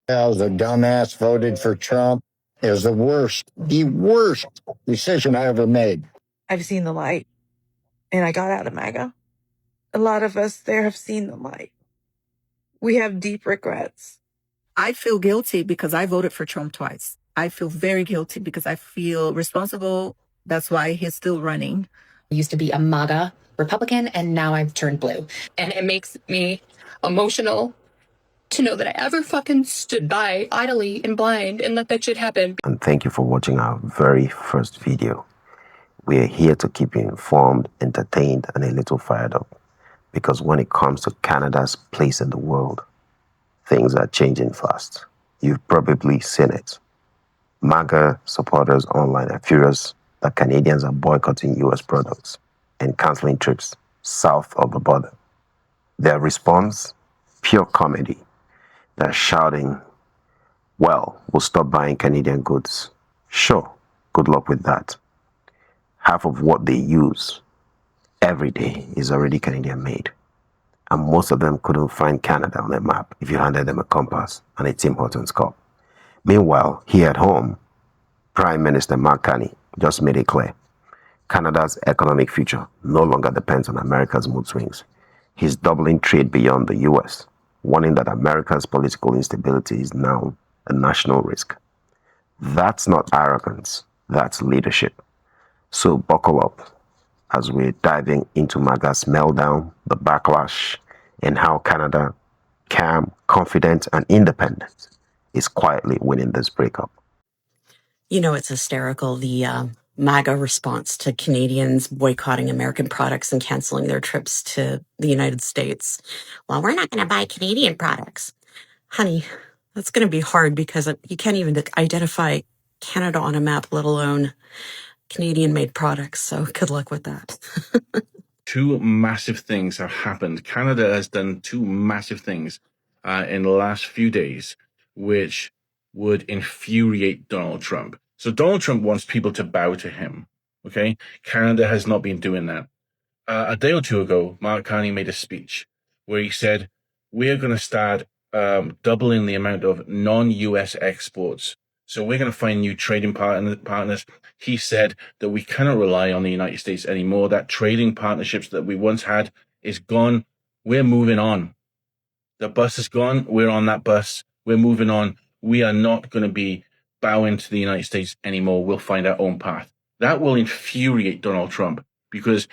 I was a dumbass, voted for Trump. It was the worst decision I ever made. I've seen the light, and I got out of MAGA. A lot of us there have seen the light. We have deep regrets. I feel guilty because I voted for Trump twice. I feel very guilty because I feel responsible. That's why he's still running. I used to be a MAGA Republican, and now I've turned blue. And it makes me emotional to know that I ever fucking stood by idly and blind and let that shit happen. And thank you for watching our very first video. We are here to keep you informed, entertained, and a little fired up. Because when it comes to Canada's place in the world, things are changing fast. You've probably seen it. MAGA supporters online are furious that Canadians are boycotting U.S. products and canceling trips south of the border. Their response? Pure comedy. They're shouting, well, we'll stop buying Canadian goods. Sure, good luck with that. Half of what they use every day is already Canadian made. And most of them couldn't find Canada on a map if you handed them a compass and a Tim Hortons cup. Meanwhile, here at home, Prime Minister Mark Carney just made it clear. Canada's economic future no longer depends on America's mood swings. He's doubling trade beyond the U.S., warning that America's political instability is now a national risk. That's not arrogance, that's leadership. So buckle up as we're diving into MAGA's meltdown, the backlash, and how Canada, calm, confident, and independent, is quietly winning this breakup. You know, it's hysterical, the MAGA response to Canadians boycotting American products and canceling their trips to the United States. Well, we're not going to buy Canadian products. Honey, that's going to be hard because you can't even identify Canada on a map, let alone Canadian-made products. So good luck with that. Two massive things have happened. Canada has done two massive things in the last few days, which would infuriate Donald Trump. So Donald Trump wants people to bow to him. Okay, Canada has not been doing that. A day or two ago, Mark Carney made a speech where he said, "We are going to start doubling the amount of non-U.S. exports. So we're going to find new trading partners." He said that we cannot rely on the United States anymore. That trading partnerships that we once had is gone. We're moving on. The bus is gone. We're on that bus. We're moving on. We are not going to be bowing to the United States anymore. We'll find our own path. That will infuriate Donald Trump because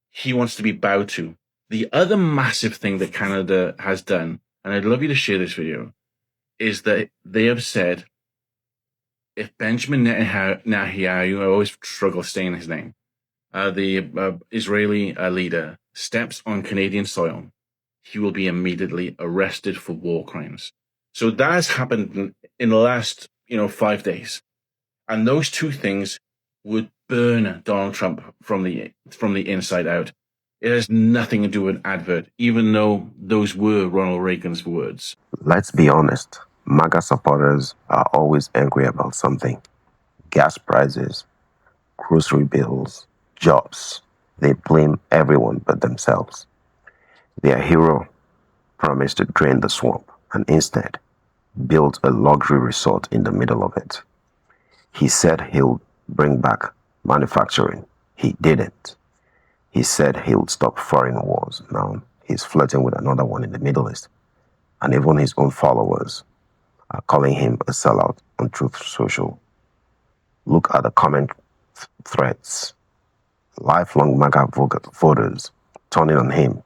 he wants to be bowed to. The other massive thing that Canada has done, and I'd love you to share this video, is that they have said, if Benjamin Netanyahu, I always struggle saying his name, the Israeli leader, steps on Canadian soil, he will be immediately arrested for war crimes. So that has happened in the last, 5 days. And those two things would burn Donald Trump from the inside out. It has nothing to do with advert, even though those were Ronald Reagan's words. Let's be honest. MAGA supporters are always angry about something. Gas prices, grocery bills, jobs. They blame everyone but themselves. Their hero promised to drain the swamp and instead built a luxury resort in the middle of it. He said he'll bring back manufacturing. He didn't. He said he'll stop foreign wars. Now he's flirting with another one in the Middle East. And even his own followers are calling him a sellout on Truth Social. Look at the comment threads. Lifelong MAGA voters turning on him,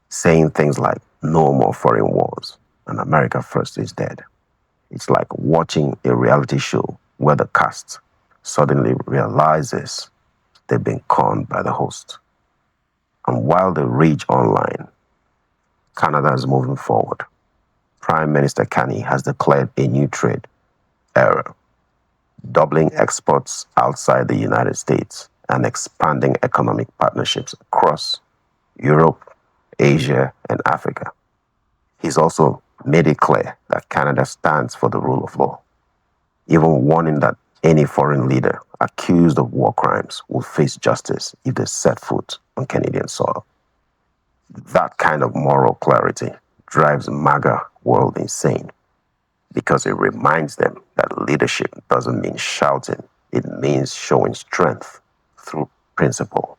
saying things like, no more foreign wars, and America first is dead. It's like watching a reality show where the cast suddenly realizes they've been conned by the host. And while they rage online, Canada is moving forward. Prime Minister Carney has declared a new trade era, doubling exports outside the United States and expanding economic partnerships across Europe, Asia, and Africa. He's also made it clear that Canada stands for the rule of law, even warning that any foreign leader accused of war crimes will face justice if they set foot on Canadian soil. That kind of moral clarity drives MAGA world insane. because it reminds them that leadership doesn't mean shouting. It means showing strength through principle.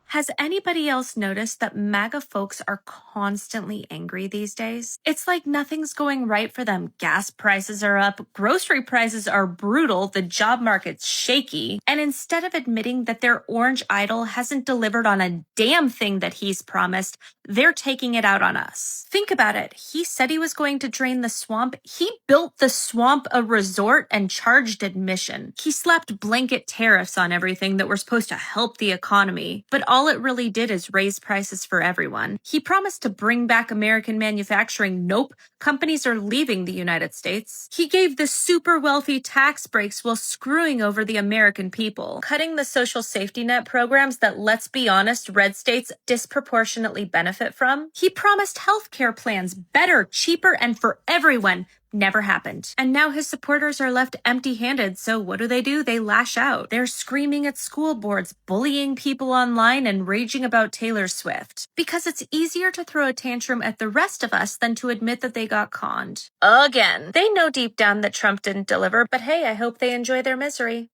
Has anybody else noticed that MAGA folks are constantly angry these days? It's like nothing's going right for them. Gas prices are up, grocery prices are brutal, the job market's shaky. And instead of admitting that their orange idol hasn't delivered on a damn thing that he's promised, they're taking it out on us. Think about it. He said he was going to drain the swamp. He built the swamp a resort and charged admission. He slapped blanket tariffs on everything that were supposed to help the economy. But all it really did is raise prices for everyone. He promised to bring back American manufacturing. Nope. Companies are leaving the United States. He gave the super wealthy tax breaks while screwing over the American people, cutting the social safety net programs that, let's be honest, red states disproportionately benefit from. He promised healthcare plans better, cheaper, and for everyone. Never happened. And now his supporters are left empty-handed, so what do? They lash out. They're screaming at school boards, bullying people online, and raging about Taylor Swift. Because it's easier to throw a tantrum at the rest of us than to admit that they got conned. Again. They know deep down that Trump didn't deliver, but hey, I hope they enjoy their misery.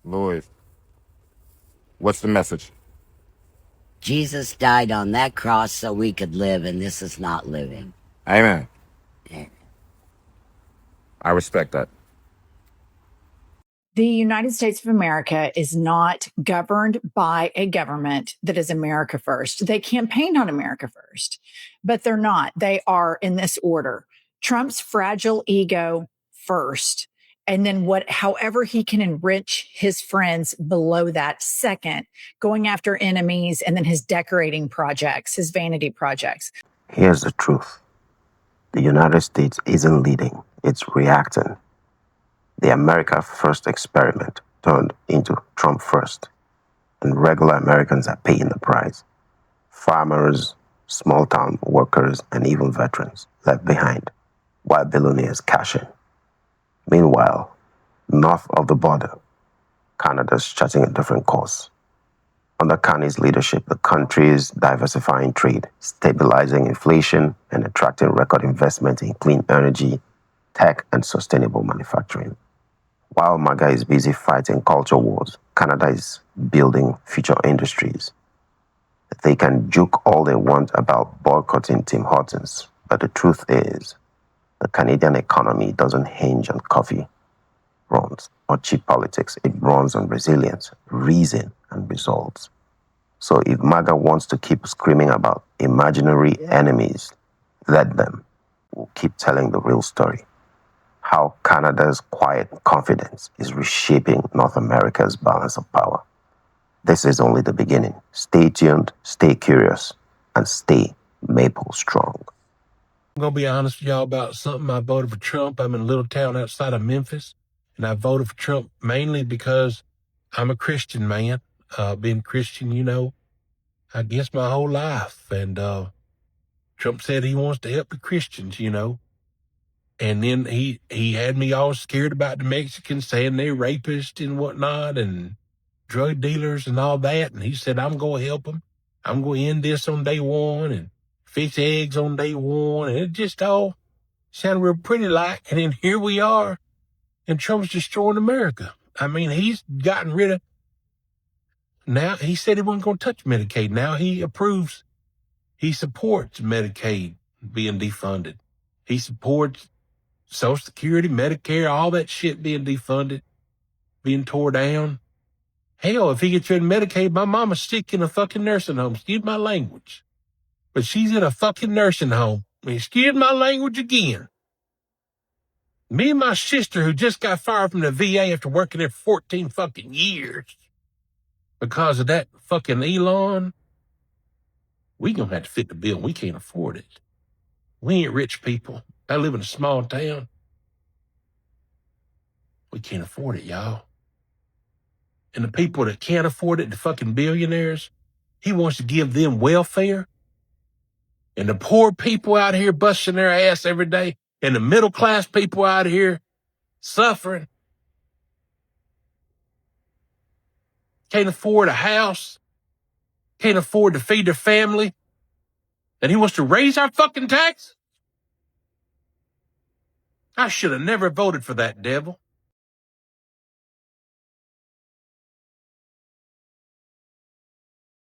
Lloyd, what's the message? Jesus died on that cross so we could live, and this is not living. Amen. I respect that. The United States of America is not governed by a government that is America first. They campaign on America first, but they're not. They are in this order. Trump's fragile ego first, and then however he can enrich his friends below that second, going after enemies, and then his decorating projects, his vanity projects. Here's the truth. The United States isn't leading, it's reacting. The America First experiment turned into Trump First, and regular Americans are paying the price. Farmers, small-town workers, and even veterans left behind, while billionaires cash in. Meanwhile, north of the border, Canada's charting a different course. Under Carney's leadership, the country is diversifying trade, stabilizing inflation, and attracting record investment in clean energy, tech, and sustainable manufacturing. While MAGA is busy fighting culture wars, Canada is building future industries. They can joke all they want about boycotting Tim Hortons, but the truth is, the Canadian economy doesn't hinge on coffee runs or cheap politics. It runs on resilience, reason, and results. So if MAGA wants to keep screaming about imaginary enemies, let them. We'll keep telling the real story. How Canada's quiet confidence is reshaping North America's balance of power. This is only the beginning. Stay tuned, stay curious, and stay Maple strong. I'm going to be honest with y'all about something. I voted for Trump. I'm in a little town outside of Memphis, and I voted for Trump mainly because I'm a Christian man. Been Christian, I guess my whole life. And Trump said he wants to help the Christians, And then he had me all scared about the Mexicans, saying they're rapists and whatnot and drug dealers and all that. And he said, I'm going to help them. I'm going to end this on day one and fix eggs on day one. And it just all sounded real pretty like. And then here we are. And Trump's destroying America. I mean, he's gotten rid of. Now, he said he wasn't going to touch Medicaid. Now he supports Medicaid being defunded. He supports Social Security, Medicare, all that shit being defunded, being tore down. Hell, if he gets rid of Medicaid, my mama's sick in a fucking nursing home. Excuse my language. But she's in a fucking nursing home. Excuse my language again. Me and my sister, who just got fired from the VA after working there for 14 fucking years, because of that fucking Elon, we gonna have to fit the bill. We can't afford it. We ain't rich people. I live in a small town. We can't afford it, y'all. And the people that can't afford it, the fucking billionaires, he wants to give them welfare. And the poor people out here busting their ass every day, and the middle class people out here suffering, can't afford a house, can't afford to feed their family, and he wants to raise our fucking tax? I should have never voted for that devil.